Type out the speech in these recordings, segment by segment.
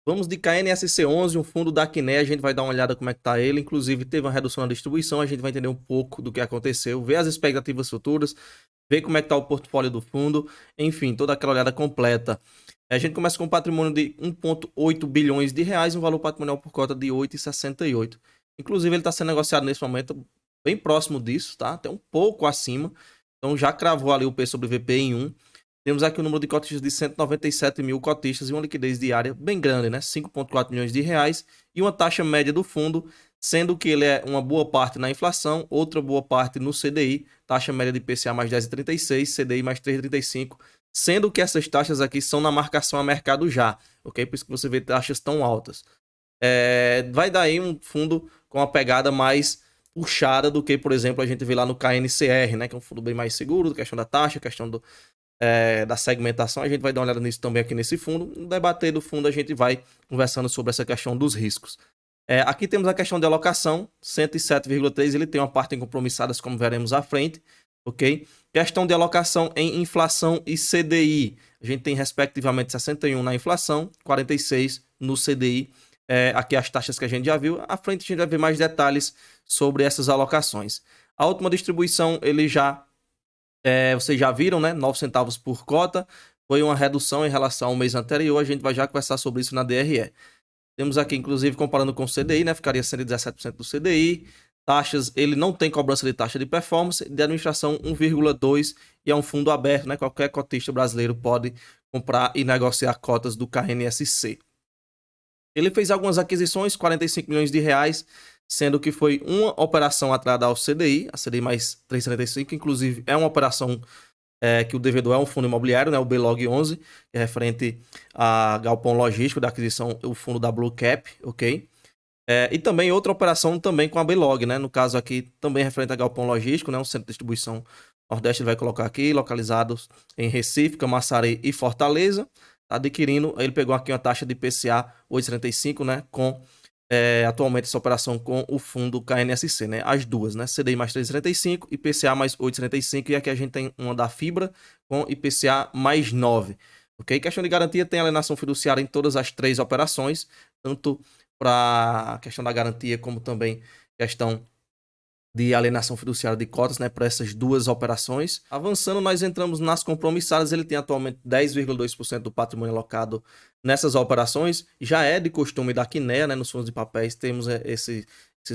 Vamos de KNSC11, um fundo da Quiné, a gente vai dar uma olhada como é que tá ele, inclusive teve uma redução na distribuição, a gente vai entender um pouco do que aconteceu, ver as expectativas futuras, ver como é que tá o portfólio do fundo, enfim, toda aquela olhada completa. A gente começa com um patrimônio de 1,8 bilhões de reais, um valor patrimonial por cota de 8,68. Inclusive ele está sendo negociado nesse momento bem próximo disso, tá? Até um pouco acima, então já cravou ali o P sobre VP em 1. Temos aqui o número de cotistas de 197 mil cotistas e uma liquidez diária bem grande, né? 5,4 milhões de reais e uma taxa média do fundo, sendo que ele é uma boa parte na inflação, outra boa parte no CDI, taxa média de IPCA mais 10,36, CDI mais 3,35, sendo que essas taxas aqui são na marcação a mercado já, ok? Por isso que você vê taxas tão altas. Vai dar aí um fundo com uma pegada mais puxada do que, por exemplo, a gente vê lá no KNCR, né? Que é um fundo bem mais seguro, questão da taxa, questão da segmentação, a gente vai dar uma olhada nisso também aqui nesse fundo. No debater do fundo, a gente vai conversando sobre essa questão dos riscos. Aqui temos a questão de alocação, 107,3, ele tem uma parte em compromissadas, como veremos à frente, ok? Questão de alocação em inflação e CDI, a gente tem respectivamente 61 na inflação, 46 no CDI, aqui as taxas que a gente já viu, à frente a gente vai ver mais detalhes sobre essas alocações. A última distribuição, ele já vocês já viram, né? 9 centavos por cota. Foi uma redução em relação ao mês anterior. A gente vai já conversar sobre isso na DRE. Temos aqui, inclusive, comparando com o CDI, né? Ficaria 117% do CDI. Taxas, ele não tem cobrança de taxa de performance. De administração, 1,2%. E é um fundo aberto, né? Qualquer cotista brasileiro pode comprar e negociar cotas do KNSC. Ele fez algumas aquisições, 45 milhões de reais, sendo que foi uma operação atrelada ao CDI, a CDI mais 3,75, inclusive é uma operação que o devedor é um fundo imobiliário, né, o BLOG 11, que é referente a galpão logístico da aquisição, o fundo da Blue Cap, ok? E também outra operação também com a BLOG, né, no caso aqui também referente a galpão logístico, né, um centro de distribuição Nordeste, ele vai colocar aqui, localizados em Recife, Camaçari e Fortaleza. Adquirindo, ele pegou aqui uma taxa de IPCA 8,75, né, com atualmente essa operação com o fundo KNSC, né, as duas, né, CDI mais 3,75, IPCA mais 8,75 e aqui a gente tem uma da Fibra com IPCA mais 9, ok? Questão de garantia, tem alienação fiduciária em todas as três operações, tanto para a questão da garantia como também questão de alienação fiduciária de cotas, né, para essas duas operações. Avançando, nós entramos nas compromissadas, ele tem atualmente 10,2% do patrimônio alocado nessas operações, já é de costume da Quiné, né, nos fundos de papéis, temos esses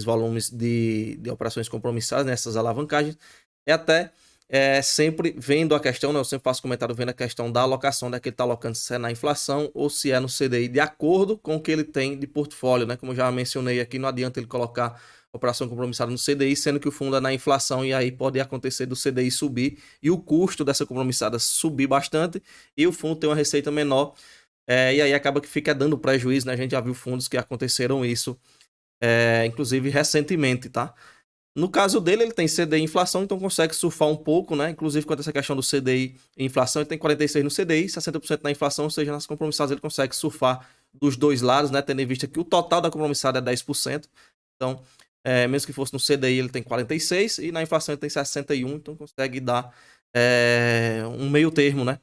volumes de operações compromissadas, nessas alavancagens, até sempre vendo a questão, né, eu sempre faço comentário vendo a questão da alocação, né, que ele está alocando se é na inflação ou se é no CDI, de acordo com o que ele tem de portfólio, né, como eu já mencionei aqui, não adianta ele colocar operação compromissada no CDI, sendo que o fundo é na inflação, e aí pode acontecer do CDI subir e o custo dessa compromissada subir bastante e o fundo ter uma receita menor, e aí acaba que fica dando prejuízo, né? A gente já viu fundos que aconteceram isso, inclusive recentemente, tá? No caso dele, ele tem CDI e inflação, então consegue surfar um pouco, né? Inclusive, quanto a essa questão do CDI e inflação, ele tem 46% no CDI, 60% na inflação, ou seja, nas compromissadas ele consegue surfar dos dois lados, né? Tendo em vista que o total da compromissada é 10%. Então, mesmo que fosse no CDI, ele tem 46% e na inflação ele tem 61%, então consegue dar um meio termo, né?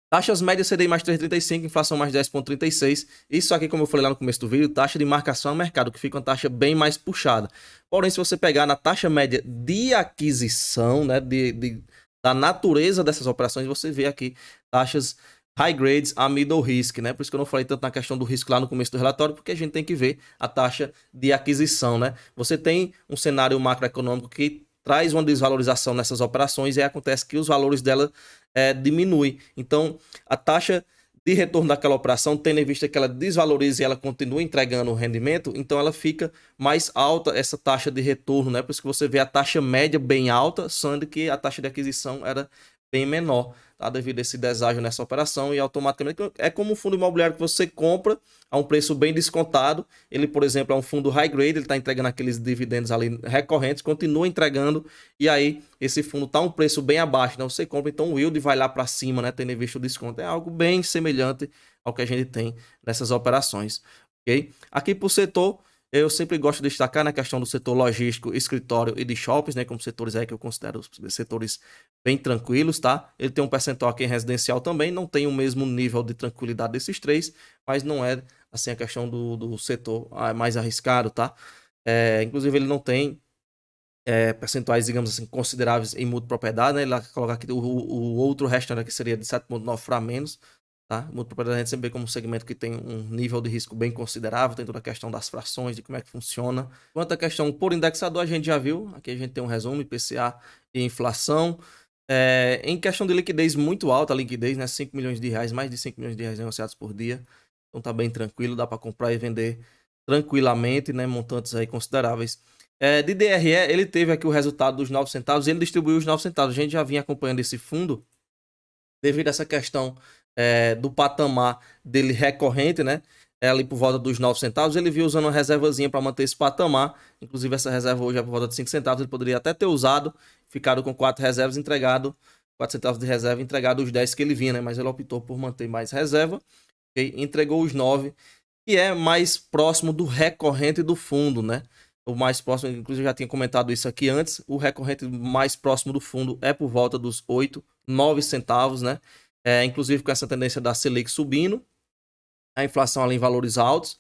Taxas médias CDI mais 3,35, inflação mais 10,36. Isso aqui, como eu falei lá no começo do vídeo, taxa de marcação a mercado, que fica uma taxa bem mais puxada. Porém, se você pegar na taxa média de aquisição, né, da natureza dessas operações, você vê aqui taxas high grades a middle risk, né? Por isso que eu não falei tanto na questão do risco lá no começo do relatório, porque a gente tem que ver a taxa de aquisição, né? Você tem um cenário macroeconômico que traz uma desvalorização nessas operações e acontece que os valores dela diminui. Então, a taxa de retorno daquela operação, tendo em vista que ela desvaloriza e ela continua entregando o rendimento, então ela fica mais alta, essa taxa de retorno, né? Por isso que você vê a taxa média bem alta, sendo que a taxa de aquisição era bem menor, tá? Devido a esse deságio nessa operação, e automaticamente é como um fundo imobiliário que você compra a um preço bem descontado. Ele, por exemplo, é um fundo high grade, ele está entregando aqueles dividendos ali recorrentes, continua entregando, e aí esse fundo está um preço bem abaixo, né? Você compra, então o yield vai lá para cima, né? Tendo em vista o desconto. É algo bem semelhante ao que a gente tem nessas operações, ok? Aqui por setor, Eu sempre gosto de destacar na questão do setor logístico, escritório e de shoppings, né, como setores aí que eu considero setores bem tranquilos, tá? Ele tem um percentual aqui em residencial também, não tem o mesmo nível de tranquilidade desses três, mas não é, assim, a questão do setor mais arriscado, tá? Inclusive, ele não tem percentuais, digamos assim, consideráveis em multipropriedade, né? Ele vai colocar aqui o outro restante aqui seria de 7,9 para menos, tá? Multipropriedade a gente sempre vê como um segmento que tem um nível de risco bem considerável, tem toda a questão das frações, de como é que funciona. Quanto à questão por indexador, a gente já viu, aqui a gente tem um resumo, IPCA e inflação. Em questão de liquidez muito alta, a liquidez, né? 5 milhões de reais, mais de 5 milhões de reais negociados por dia. Então tá bem tranquilo, dá para comprar e vender tranquilamente, né? Montantes aí consideráveis. De DRE, ele teve aqui o resultado dos 9 centavos e ele distribuiu os 9 centavos. A gente já vinha acompanhando esse fundo devido a essa questão do patamar dele recorrente, né? Ali por volta dos 9 centavos, ele viu usando uma reservazinha para manter esse patamar. Inclusive, essa reserva hoje é por volta de 5 centavos. Ele poderia até ter usado, ficado com 4 reservas, entregado 4 centavos de reserva, entregado os 10 que ele vinha, né? Mas ele optou por manter mais reserva, okay? Entregou os 9, que é mais próximo do recorrente do fundo, né? O mais próximo, inclusive eu já tinha comentado isso aqui antes, o recorrente mais próximo do fundo é por volta dos 8, 9 centavos, né? Inclusive com essa tendência da Selic subindo, a inflação ali em valores altos,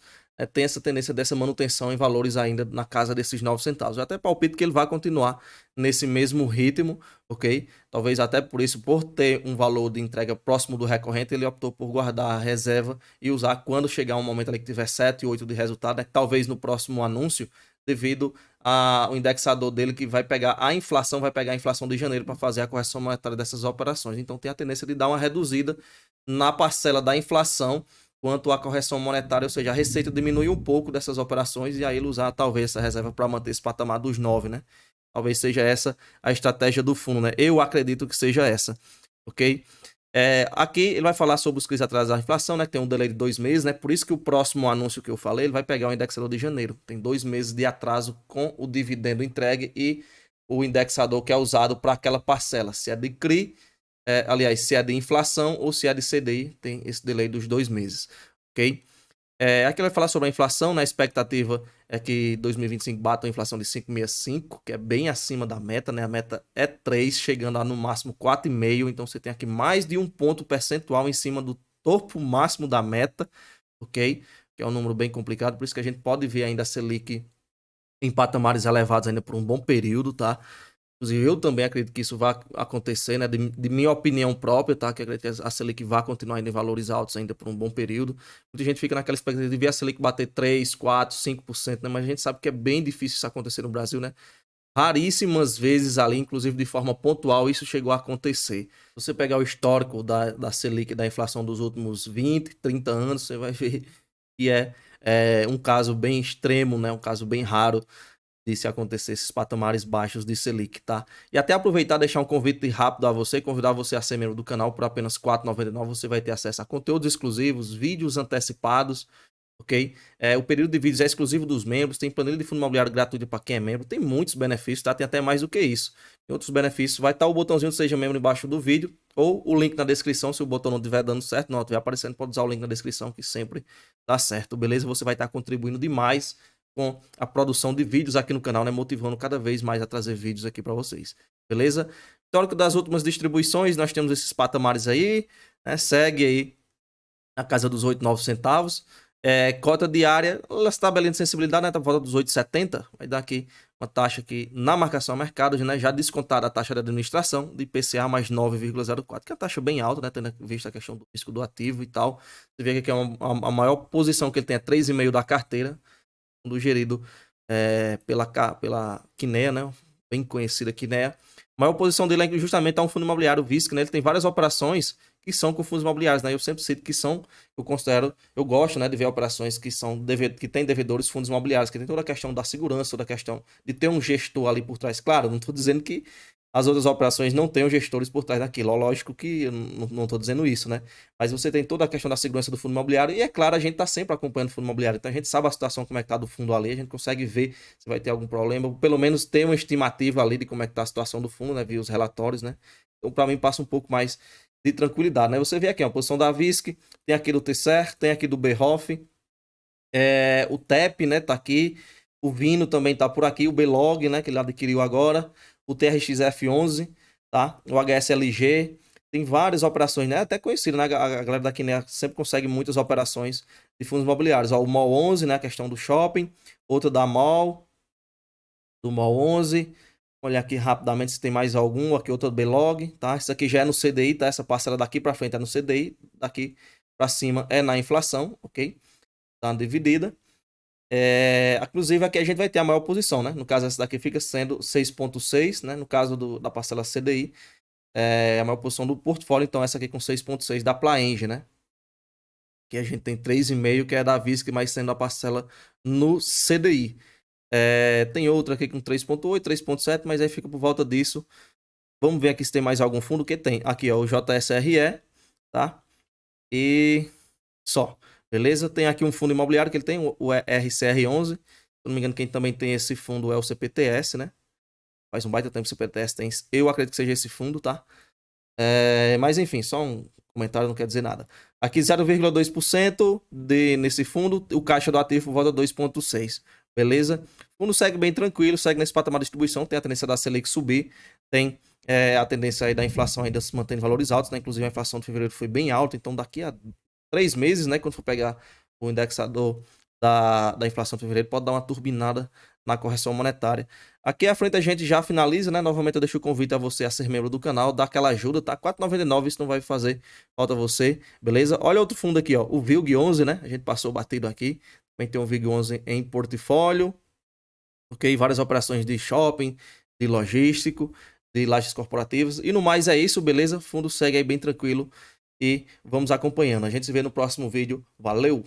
tem essa tendência dessa manutenção em valores ainda na casa desses 9 centavos. Eu até palpito que ele vai continuar nesse mesmo ritmo, ok? Talvez até por isso, por ter um valor de entrega próximo do recorrente, ele optou por guardar a reserva e usar quando chegar um momento ali que tiver 7, 8 de resultado, né? Talvez no próximo anúncio, devido ao indexador dele que vai pegar a inflação, vai pegar a inflação de janeiro para fazer a correção monetária dessas operações. Então tem a tendência de dar uma reduzida na parcela da inflação quanto à correção monetária, ou seja, a receita diminui um pouco dessas operações e aí ele usar talvez essa reserva para manter esse patamar dos 9, né? Talvez seja essa a estratégia do fundo, né? Eu acredito que seja essa, ok? Aqui ele vai falar sobre os CRIs atrasados da inflação, né? Tem um delay de 2 meses, né? Por isso que o próximo anúncio que eu falei, ele vai pegar o indexador de janeiro. Tem 2 meses de atraso com o dividendo entregue e o indexador que é usado para aquela parcela. Se é de CRI, aliás, se é de inflação ou se é de CDI, tem esse delay dos 2 meses, ok? Aqui vai falar sobre a inflação, né? A expectativa é que 2025 bata a inflação de 5,65, que é bem acima da meta, né? A meta é 3, chegando a no máximo 4,5, então você tem aqui mais de um ponto percentual em cima do topo máximo da meta, ok? Que é um número bem complicado, por isso que a gente pode ver ainda a Selic em patamares elevados ainda por um bom período, tá? Inclusive, eu também acredito que isso vai acontecer, né? De minha opinião própria, tá? Que acredito que a Selic vai continuar ainda em valores altos ainda por um bom período. Muita gente fica naquela expectativa de ver a Selic bater 3, 4, 5%, né? Mas a gente sabe que é bem difícil isso acontecer no Brasil, né? Raríssimas vezes ali, inclusive de forma pontual, isso chegou a acontecer. Se você pegar o histórico da Selic, da inflação dos últimos 20, 30 anos, você vai ver que é um caso bem extremo, né? Um caso bem raro de se acontecer esses patamares baixos de Selic, tá? E até aproveitar e deixar um convite rápido a você, convidar você a ser membro do canal por apenas R$ 4,99, você vai ter acesso a conteúdos exclusivos, vídeos antecipados, ok? O período de vídeos é exclusivo dos membros, tem planilha de fundo imobiliário gratuito para quem é membro, tem muitos benefícios, tá? Tem até mais do que isso. Tem outros benefícios, vai estar o botãozinho de Seja Membro embaixo do vídeo, ou o link na descrição, se o botão não estiver dando certo, não estiver aparecendo, pode usar o link na descrição, que sempre dá certo, beleza? Você vai estar contribuindo demais com a produção de vídeos aqui no canal, né? Motivando cada vez mais a trazer vídeos aqui para vocês, beleza? Histórico das últimas distribuições, nós temos esses patamares aí, né? Segue aí na casa dos 8, 9 centavos. Cota diária, essa tabelinha de sensibilidade, né? Tá por volta dos 8,70. Vai dar aqui uma taxa aqui na marcação a mercado, né? Já descontada a taxa de administração de IPCA mais 9,04, que é uma taxa bem alta, né? Tendo visto a questão do risco do ativo e tal. Você vê que é a maior posição que ele tem é 3,5 da carteira, fundo gerido pela Kinea, né? Bem conhecida Kinea. A maior posição dele é justamente um fundo imobiliário VISC, né? Ele tem várias operações que são com fundos imobiliários, né? Eu sempre cito que são, eu gosto, né, de ver operações que tem devedores fundos imobiliários, que tem toda a questão da segurança, toda a questão de ter um gestor ali por trás. Claro, não estou dizendo que as outras operações não tenham gestores por trás daquilo. Lógico que eu não estou dizendo isso, né? Mas você tem toda a questão da segurança do fundo imobiliário e, é claro, a gente está sempre acompanhando o fundo imobiliário. Então a gente sabe a situação, como é que está do fundo ali, a gente consegue ver se vai ter algum problema, ou pelo menos ter uma estimativa ali de como é que está a situação do fundo, né? Via os relatórios, né? Então, para mim, passa um pouco mais de tranquilidade, né? Você vê aqui a posição da VISC, tem aqui do TCER, tem aqui do BROF, O TEP, né, tá aqui. O Vino também tá por aqui. O Belog, né, que ele adquiriu agora. O TRX-F11, tá? O HSLG. Tem várias operações, né? Até conhecido, né? A galera da Kinea sempre consegue muitas operações de fundos imobiliários. Ó, o MOL 11, né? A questão do shopping. Outra da MOL, do MOL 11. Olha aqui rapidamente se tem mais algum. Aqui outra do Belog, tá? Isso aqui já é no CDI, tá? Essa parcela daqui para frente é no CDI. Daqui para cima é na inflação, ok? Tá dividida. Inclusive aqui a gente vai ter a maior posição, né? No caso, essa daqui fica sendo 6,6, né? No caso da parcela CDI, é a maior posição do portfólio. Então, essa aqui com 6,6 da Plaenge, né? Que a gente tem 3,5, que é da VISC, mas sendo a parcela no CDI. Tem outra aqui com 3,8, 3,7, mas aí fica por volta disso. Vamos ver aqui se tem mais algum fundo que tem. Aqui, ó, o JSRE, tá? E só. Beleza? Tem aqui um fundo imobiliário que ele tem, o RCR11. Se não me engano, quem também tem esse fundo é o CPTS, né? Faz um baita tempo que o CPTS tem. Eu acredito que seja esse fundo, tá? Mas enfim, só um comentário, não quer dizer nada. Aqui 0,2% nesse fundo, o caixa do ativo volta 2,6%. Beleza? O fundo segue bem tranquilo, segue nesse patamar de distribuição, tem a tendência da Selic subir, tem a tendência aí da inflação ainda se mantendo em valores altos, né? Inclusive a inflação de fevereiro foi bem alta, então daqui a 3 meses, né? Quando for pegar o indexador da inflação de fevereiro, pode dar uma turbinada na correção monetária. Aqui à frente a gente já finaliza, né? Novamente eu deixo o convite a você a ser membro do canal, dar aquela ajuda, tá? R$4,99, isso não vai fazer falta a você, beleza? Olha outro fundo aqui, ó, o VILG11, né? A gente passou batido aqui, também tem o VILG11 em portfólio, ok? Várias operações de shopping, de logístico, de lajes corporativas, e no mais é isso, beleza? O fundo segue aí bem tranquilo e vamos acompanhando. A gente se vê no próximo vídeo, valeu!